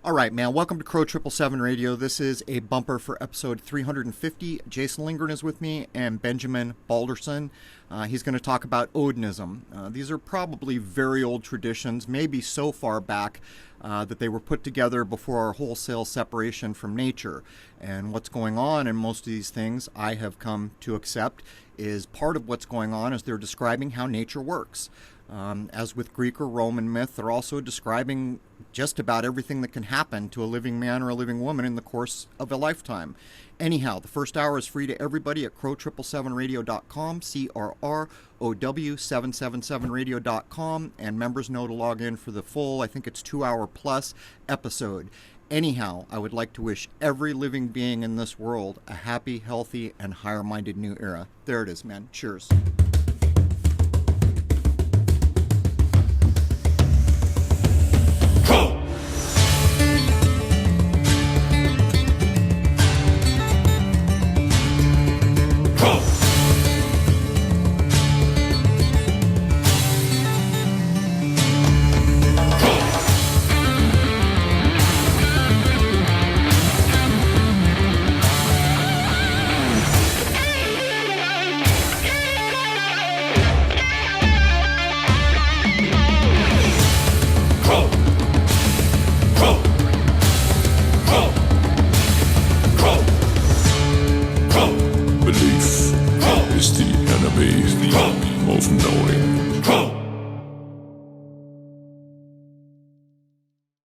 All right, man. Welcome to Crow 777 Radio. This is a bumper for episode 350. Jason Lindgren is with me, and Benjamin Balderson. He's going to talk about Odinism. These are probably very old traditions, maybe so far back that they were put together before our wholesale separation from nature. And what's going on in most of these things, I have come to accept, is part of what's going on is they're describing how nature works. As with Greek or Roman myth, they're also describing just about everything that can happen to a living man or a living woman in the course of a lifetime. Anyhow, the first hour is free to everybody at crow777radio.com, CRROW777radio.com, and members know to log in for the full, I think it's 2-hour plus episode. Anyhow, I would like to wish every living being in this world a happy, healthy, and higher-minded new era. There it is, man. Cheers. Belief is the enemy of knowing.